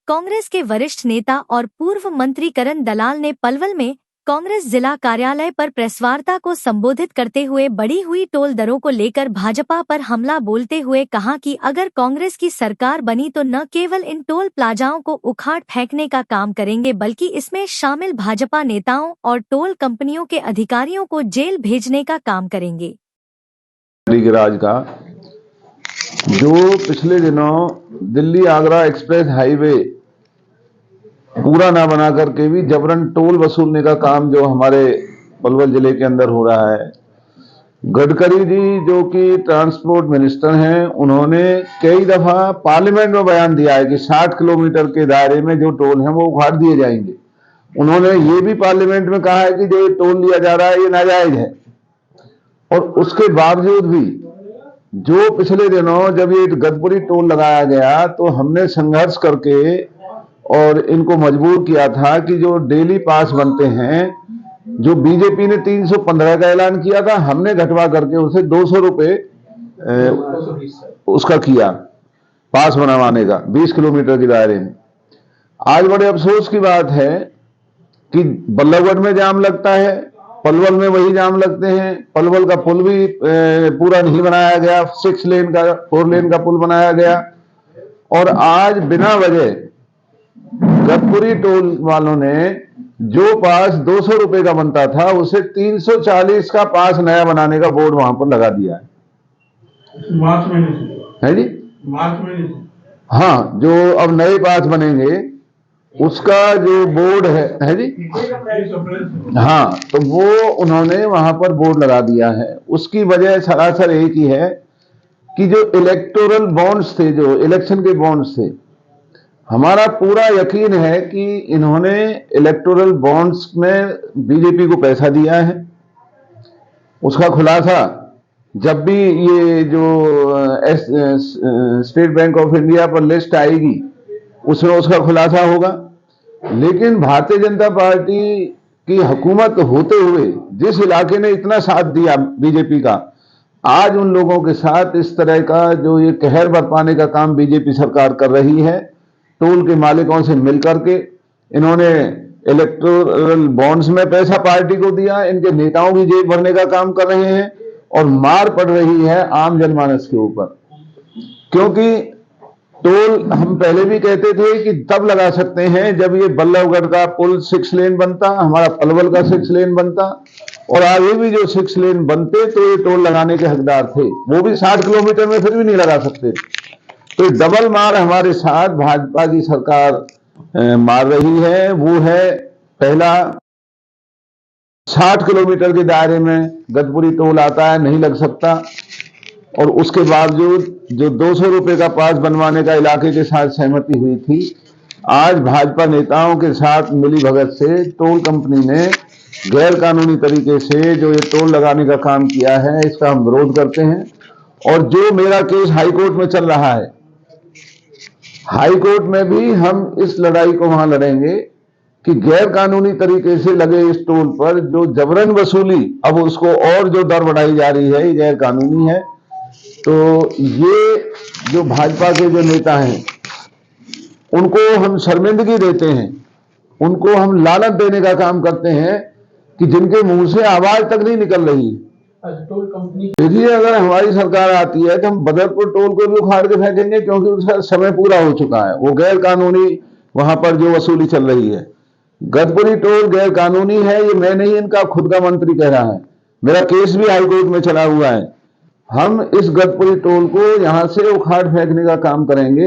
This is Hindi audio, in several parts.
कांग्रेस के वरिष्ठ नेता और पूर्व मंत्री करण दलाल ने पलवल में कांग्रेस जिला कार्यालय पर प्रेसवार्ता को संबोधित करते हुए बढ़ी हुई टोल दरों को लेकर भाजपा पर हमला बोलते हुए कहा कि अगर कांग्रेस की सरकार बनी तो न केवल इन टोल प्लाजाओं को उखाड़ फेंकने का काम करेंगे बल्कि इसमें शामिल भाजपा नेताओं और टोल कंपनियों के अधिकारियों को जेल भेजने का काम करेंगे। राज का जो पिछले दिनों दिल्ली आगरा एक्सप्रेस हाईवे पूरा ना बना करके भी जबरन टोल वसूलने का काम जो हमारे पलवल जिले के अंदर हो रहा है, गडकरी जी जो कि ट्रांसपोर्ट मिनिस्टर हैं, उन्होंने कई दफा पार्लियामेंट में बयान दिया है कि 60 किलोमीटर के दायरे में जो टोल हैं वो उखाड़ दिए जाएंगे। उन्होंने ये भी पार्लियामेंट में कहा है कि जो टोल लिया जा रहा है ये नाजायज है। और उसके बावजूद भी जो पिछले दिनों जब ये गदपुरी टोल लगाया गया तो हमने संघर्ष करके और इनको मजबूर किया था कि जो डेली पास बनते हैं, जो बीजेपी ने 315 का ऐलान किया था, हमने घटवा करके उसे 200 रुपए उसका किया पास बनवाने का 20 किलोमीटर के दायरे में। आज बड़े अफसोस की बात है कि बल्लभगढ़ में जाम लगता है, पलवल में वही जाम लगते हैं। पलवल का पुल भी पूरा नहीं बनाया गया, 4 लेन का पुल बनाया गया और आज बिना वजह गदपुरी टोल वालों ने जो पास 200 रुपए का बनता था उसे 340 का पास नया बनाने का बोर्ड वहां पर लगा दिया मार्च महीने है जी। मार्च महीने हाँ, जो अब नए पास बनेंगे उसका जो बोर्ड है जी, हाँ, तो वो उन्होंने वहां पर बोर्ड लगा दिया है। उसकी वजह सरासर एक ही है कि जो इलेक्टोरल बॉन्ड्स थे, जो इलेक्शन के बॉन्ड्स थे, हमारा पूरा यकीन है कि इन्होंने इलेक्टोरल बॉन्ड्स में बीजेपी को पैसा दिया है। उसका खुलासा जब भी ये जो स्टेट बैंक ऑफ इंडिया पर लिस्ट आएगी उसमें उसका खुलासा होगा। लेकिन भारतीय जनता पार्टी की हुकूमत होते हुए जिस इलाके ने इतना साथ दिया बीजेपी का, आज उन लोगों के साथ इस तरह का जो ये कहर बरपाने का काम बीजेपी सरकार कर रही है, टोल के मालिकों से मिलकर के इन्होंने इलेक्टोरल बॉन्ड्स में पैसा पार्टी को दिया, इनके नेताओं की जेब भरने का काम कर रहे हैं और मार पड़ रही है आम जनमानस के ऊपर। क्योंकि टोल हम पहले भी कहते थे कि तब लगा सकते हैं जब ये बल्लभगढ़ का पुल 6 लेन बनता, हमारा पलवल का 6 लेन बनता और आगे भी जो 6 लेन बनते तो ये टोल लगाने के हकदार थे। वो भी 60 किलोमीटर में फिर भी नहीं लगा सकते। तो डबल मार हमारे साथ भाजपा की सरकार मार रही है। वो है पहला, 60 किलोमीटर के दायरे में गदपुरी टोल आता है, नहीं लग सकता, और उसके बावजूद जो 200 रुपए का पास बनवाने का इलाके के साथ सहमति हुई थी, आज भाजपा नेताओं के साथ मिली भगत से टोल कंपनी ने गैर कानूनी तरीके से जो ये टोल लगाने का काम किया है, इसका हम विरोध करते हैं। और जो मेरा केस हाईकोर्ट में चल रहा है, हाईकोर्ट में भी हम इस लड़ाई को वहां लड़ेंगे कि गैर कानूनी तरीके से लगे इस टोल पर जो जबरन वसूली, अब उसको और जो दर बढ़ाई जा रही है, ये गैर कानूनी है। तो ये जो भाजपा के जो नेता हैं उनको हम शर्मिंदगी देते हैं, उनको हम लालच देने का काम करते हैं कि जिनके मुंह से आवाज तक नहीं निकल रही। टोल कंपनी देखिए, अगर हमारी सरकार आती है तो हम बदरपुर टोल को भी उखाड़ के फेंकेंगे क्योंकि उसका समय पूरा हो चुका है। वो गैर कानूनी वहां पर जो वसूली चल रही है, गदपुरी टोल गैर कानूनी है। ये मैं नहीं, इनका खुद का मंत्री कह रहा है। मेरा केस भी हाईकोर्ट में चला हुआ है। हम इस गदपुरी टोल को यहां से उखाड़ फेंकने का काम करेंगे,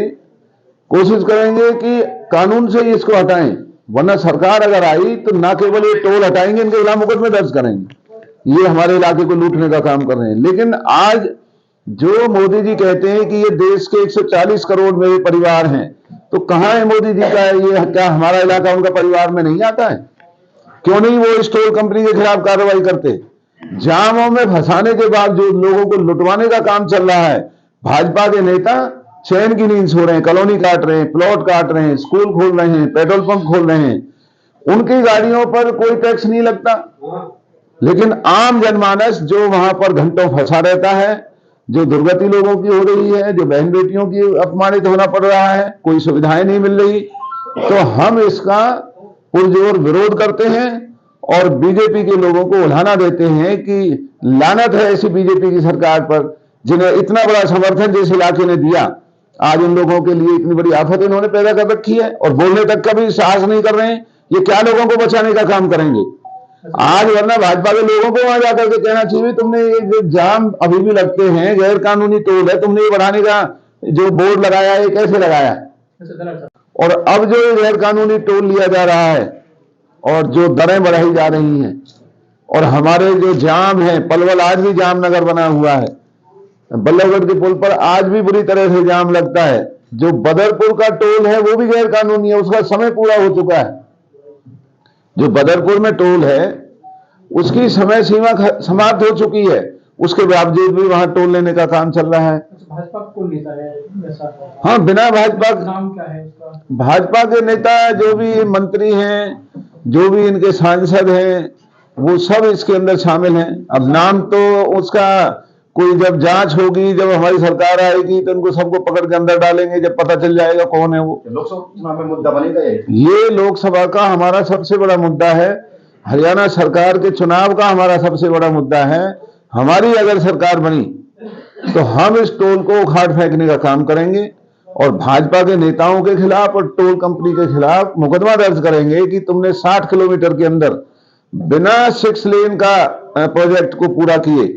कोशिश करेंगे कि कानून से इसको हटाएं, वरना सरकार अगर आई तो ना केवल ये टोल हटाएंगे, इनके खिलाफ मुकदमे दर्ज करेंगे। ये हमारे इलाके को लूटने का काम कर रहे हैं। लेकिन आज जो मोदी जी कहते हैं कि ये देश के 140 करोड़ मेरे परिवार हैं, तो कहां है मोदी जी का ये? क्या हमारा इलाका उनका परिवार में नहीं आता है? क्यों नहीं वो इस टोल कंपनी के खिलाफ कार्रवाई करते? जामों में फंसाने के बावजूद लोगों को लुटवाने का काम चल रहा है। भाजपा के नेता चैन की नींद सो रहे हैं, कॉलोनी काट रहे हैं, प्लॉट काट रहे हैं, स्कूल खोल रहे हैं, पेट्रोल पंप खोल रहे हैं। उनकी गाड़ियों पर कोई टैक्स नहीं लगता, लेकिन आम जनमानस जो वहां पर घंटों फंसा रहता है, जो दुर्गति लोगों की हो रही है, जो बहन बेटियों की अपमानित होना पड़ रहा है, कोई सुविधाएं नहीं मिल रही। तो हम इसका पुरजोर विरोध करते हैं और बीजेपी के लोगों को उल्हाना देते हैं कि लानत है ऐसी बीजेपी की सरकार पर, जिन्हें इतना बड़ा समर्थन जिस इलाके ने दिया, आज उन लोगों के लिए इतनी बड़ी आफत इन्होंने पैदा कर रखी है और बोलने तक का भी साहस नहीं कर रहे हैं। ये क्या लोगों को बचाने का काम करेंगे आज? वरना भाजपा के लोगों को वहां जाकर के कहना चाहिए तुमने ये जो जाम अभी भी लगते हैं, गैर कानूनी टोल है, तुमने ये बढ़ाने का जो बोर्ड लगाया है कैसे लगाया है? और अब जो गैर कानूनी टोल लिया जा रहा है और जो दरें बढ़ाई जा रही हैं, और हमारे जो जाम है, पलवल आज भी जाम नगर बना हुआ है, बल्लभगढ़ के पुल पर आज भी बुरी तरह से जाम लगता है। जो बदरपुर का टोल है वो भी गैर कानूनी है, उसका समय पूरा हो चुका है। जो बदरपुर में टोल है उसकी समय सीमा समाप्त हो चुकी है, उसके बावजूद भी वहां टोल लेने का काम चल रहा है। भाजपा कौन नेता है ऐसा? हाँ, बिना भाजपा, नाम क्या है उसका? भाजपा के नेता जो भी मंत्री हैं, जो भी इनके सांसद हैं, वो सब इसके अंदर शामिल हैं। अब नाम तो उसका कोई जब जांच होगी, जब हमारी सरकार आएगी तो उनको सबको पकड़ के अंदर डालेंगे, जब पता चल जाएगा कौन है वो। लोकसभा चुनाव में मुद्दा बनेगा ये लोकसभा का हमारा सबसे बड़ा मुद्दा है, हरियाणा सरकार के चुनाव का हमारा सबसे बड़ा मुद्दा है। हमारी अगर सरकार बनी तो हम इस टोल को उखाड़ फेंकने का काम करेंगे और भाजपा के नेताओं के खिलाफ और टोल कंपनी के खिलाफ मुकदमा दर्ज करेंगे कि तुमने 60 किलोमीटर के अंदर बिना 6 लेन का प्रोजेक्ट को पूरा किए,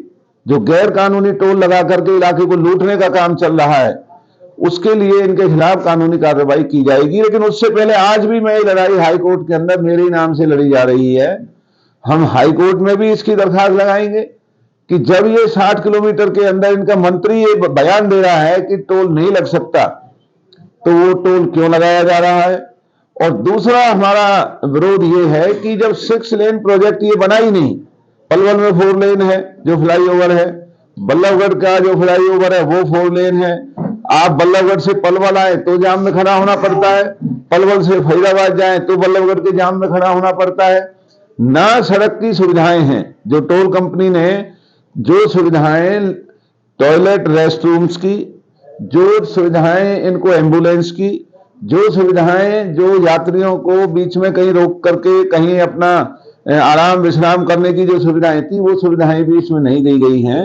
जो गैर कानूनी टोल लगा करके इलाके को लूटने का काम चल रहा है, उसके लिए इनके खिलाफ कानूनी कार्रवाई की जाएगी। लेकिन उससे पहले आज भी मैं लड़ाई हाईकोर्ट के अंदर मेरे नाम से लड़ी जा रही है। हम हाईकोर्ट में भी इसकी दरखास्त लगाएंगे कि जब ये 60 किलोमीटर के अंदर इनका मंत्री ये बयान दे रहा है कि टोल नहीं लग सकता, तो वो टोल क्यों लगाया जा रहा है? और दूसरा हमारा विरोध ये है कि जब 6 लेन प्रोजेक्ट ये बना ही नहीं, पलवल में 4 लेन है जो फ्लाईओवर है, बल्लभगढ़ का जो फ्लाईओवर है वो 4 लेन है। आप बल्लभगढ़ से पलवल आए तो जाम में खड़ा होना पड़ता है, पलवल से फरीदाबाद जाए तो बल्लभगढ़ के जाम में खड़ा होना पड़ता है। ना सड़क की सुविधाएं हैं, जो टोल कंपनी ने जो सुविधाएं टॉयलेट रेस्टरूम्स की, जो सुविधाएं इनको एम्बुलेंस की, जो सुविधाएं जो यात्रियों को बीच में कहीं रोक करके कहीं अपना आराम विश्राम करने की जो सुविधाएं थी, वो सुविधाएं भी इसमें नहीं दी गई हैं।